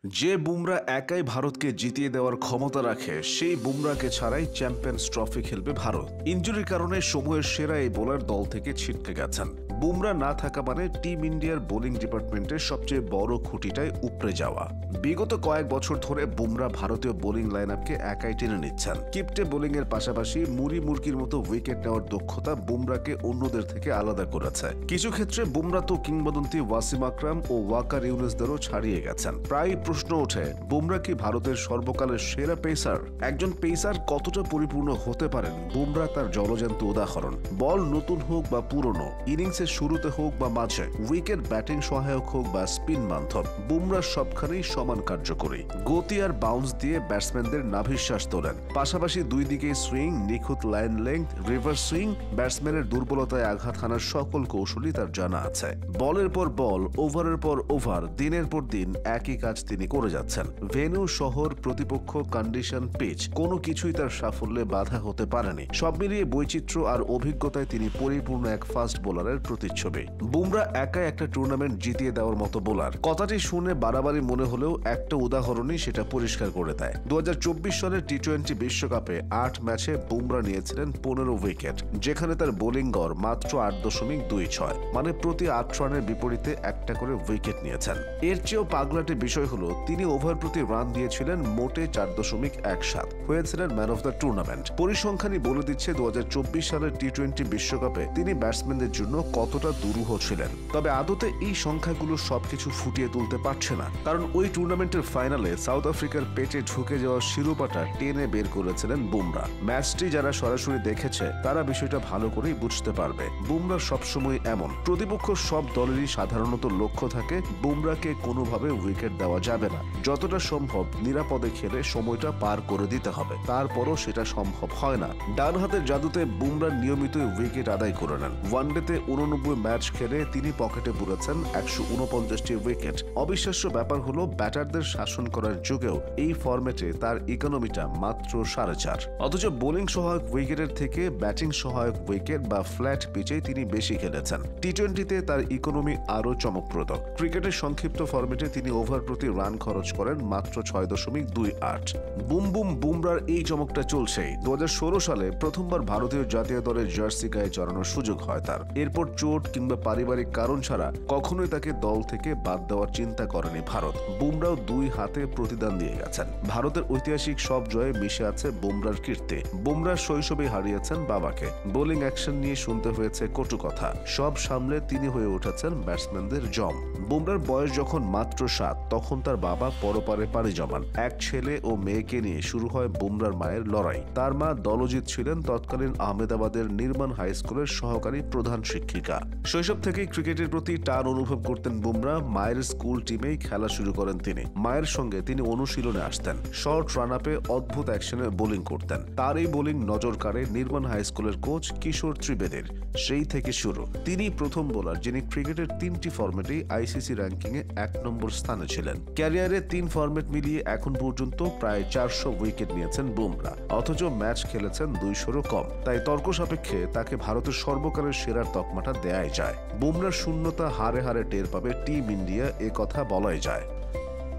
যে বুমরা একাই ভারতকে জিতিয়ে দেওয়ার ক্ষমতা রাখে সেই বুমরাকে ছাড়াই চ্যাম্পিয়ন্স ট্রফি খেলবে ভারত। ইনজুরির কারণে সময়ের সেরা এই বোলার দল থেকে ছিটকে গেছেন। বুমরা না থাকা মানে টিম ইন্ডিয়ার বোলিং ডিপার্টমেন্টের সবচেয়ে বড় খুঁটিটাই উপড়ে যাওয়া। বিগত কয়েক বছর ধরে বুমরা ভারতীয় বোলিং লাইন আপকে একাই টেনে নিচ্ছেন। কিপটে বোলিং এর পাশাপাশি মুড়ি মুরগির মতো উইকেট নেওয়ার দক্ষতা বুমরাকে অন্যদের থেকে আলাদা করেছে। কিছু ক্ষেত্রে বুমরা তো কিংবদন্তি ওয়াসিম আকরাম ও ওয়াকার ইউনুসদেরও ছাড়িয়ে গেছেন। প্রায় প্রশ্ন ওঠে, বুমরা কি ভারতের সর্বকালের সেরা পেসার? একজন পেসার কতটা পরিপূর্ণ হতে পারেন বুমরা তার জলজ্যান্ত উদাহরণ। বল নতুন হোক বা পুরনো, ইনিংসের শুরুতে হোক বা মাঝে, উইকেট ব্যাটিং সহায়ক হোক বা স্পিন মাধ্যম, বুমরা সবখানেই সমান কার্যকরী। গতি আর বাউন্স দিয়ে ব্যাটসম্যানদের নাভিশ্বাস তোলেন। পাশাপাশি দুই দিকে সুইং, নিখুঁত লাইন লেংথ, রিভার্স সুইং, ব্যাটসম্যানের দুর্বলতায় আঘাত হানার সকল কৌশলই তার জানা আছে। বলের পর বল, ওভারের পর ওভার, দিনের পর দিন একই কাজ তিনি করে যাচ্ছেন। ভেন্যু, শহর, প্রতিপক্ষ, কন্ডিশন, পিচ, কোনো কিছুই তার সাফল্যে বাধা হতে পারেনি। সব মিলিয়ে বৈচিত্র্য আর অভিজ্ঞতায় তিনি পরিপূর্ণ এক ফাস্ট বোলারের প্রতিচ্ছবি। বুমরা একাই একটা টুর্নামেন্ট জিতিয়ে দেওয়ার মতো বোলার। কথাটি শুনে বাড়াবাড়ি মনে হলেও একটা উদাহরণই সেটা পরিষ্কার করে দেয়। 2024 সালের টি-20 বিশ্বকাপে 8 ম্যাচে বুমরা নিয়েছিলেন 15 উইকেট, যেখানে তার বোলিং গড় মাত্র 8.26, মানে প্রতি 8 রানের বিপরীতে একটা করে উইকেট নিয়েছেন। এর চেয়েও পাগলাটে বিষয় হলো, তিনি ওভার প্রতি রান দিয়েছিলেন মোটে 4.17, হয়েছিলেন ম্যান অফ দ্য টুর্নামেন্ট। পরিসংখ্যানই বলে দিচ্ছে 2024 সালের টি-20 বিশ্বকাপে তিনি ব্যাটসম্যানদের জন্য কতটা দুরূহ ছিলেন। তবে আদতে এই সংখ্যাগুলো সবকিছু ফুটিয়ে তুলতে পারছে না, কারণ ওই টুর্নামেন্টের ফাইনালে সাউথ আফ্রিকার পেটে ঢুকে যাওয়া শিরোপাটা টেনে বের করেছিলেন বুমরা। ম্যাচটি যারা সরাসরি দেখেছে তারা বিষয়টা ভালো করেই বুঝতে পারবে। বুমরা সবসময় এমন। প্রতিপক্ষ সব দলেরই সাধারণত লক্ষ্য থাকে বুমরাকে কোনোভাবে উইকেট দেওয়া যাবে না, যতটা সম্ভব নিরাপদে খেলে সময়টা পার করে দিতে হবে। তারপরও সেটা সম্ভব হয় না। ডান হাতের জাদুতে বুমরা নিয়মিত উইকেট আদায় করে নেন। ওয়ানডেতে 89 ম্যাচ খেলে তিনি পকেটে পুরেছেন 149টি উইকেট। অবিশ্বাস্য ব্যাপার হলো, ব্যাটারদের শাসন করার যুগেও এই ফরম্যাটে তার ইকোনমিটা মাত্র 4.5। অথচ বোলিং সহায়ক উইকেটের থেকে ব্যাটিং সহায়ক উইকেট বা ফ্ল্যাট পিচেই তিনি বেশি খেলেছেন। টি-20তে তার ইকোনমি আরও চমকপ্রদ। ক্রিকেটের সংক্ষিপ্ত ফরম্যাটে তিনি ওভার প্রতি রান খরচ করেন মাত্র 6.28। বুম বুম বুমরার এই চমকটা চলছেই। 2016 সালে প্রথমবার ভারতীয় জাতীয় দলের জার্সি গায়ে চড়ানোর সুযোগ হয় তার। এরপর চোট কিংবা পারিবারিক কারণ ছাড়া কখনোই তাকে দল থেকে বাদ দেওয়ার চিন্তা করেনি ভারত। বুমরাও 2 হাতে প্রতিদান দিয়ে গেছেন। ভারতের ঐতিহাসিক সব জয়ে মিশে আছে বুমরার কীর্তি। বুমরা শৈশবে হারিয়েছেন বাবাকে। বোলিং অ্যাকশন নিয়ে শুনতে হয়েছে কটু কথা। সব সামলে তিনি হয়ে উঠেছেন ব্যাটসম্যানদের জম। বুমরার বয়স যখন মাত্র 7, তখন তার বাবা পরপারে পাড়ি জমান। এক ছেলে ও মেয়েকে নিয়ে শুরু হয় বুমরার মায়ের লড়াই। তার মা দলজিৎ ছিলেন তৎকালীন আহমেদাবাদের নির্মাণ হাই স্কুলের সহকারী প্রধান শিক্ষিকা। শৈশব থেকেই ক্রিকেটের প্রতি টান অনুভব করতেন বুমরা। মায়ের স্কুল টিমেই খেলা শুরু করেন তিনি। মায়ের সঙ্গে তিনি অনুশীলনে আসতেন। শর্ট রান আপে অদ্ভুত অ্যাকশনে বোলিং করতেন। তার এই বোলিং নজর কাড়ে নির্মাণ হাই স্কুলের কোচ কিশোর ত্রিবেদীর। সেই থেকে শুরু। তিনি প্রথম বোলার যিনি ক্রিকেটের 3টি ফরম্যাটেই আইসিসি র্যাঙ্কিংয়ে 1 নম্বর স্থানে ছিলেন। ক্যারিয়ারে 3 ফরম্যাট মিলিয়ে এখন পর্যন্ত প্রায় 400 উইকেট নিয়েছেন বুমরা, অথচ ম্যাচ খেলেছেন 200-ও কম। তাই তর্ক সাপেক্ষে তাকে ভারতের সর্বকালের সেরার তকমাটা দেয়াই যায়। বুমরার শূন্যতা হারে হারে টের পাবে টিম ইন্ডিয়া, এ কথা বলাই যায়।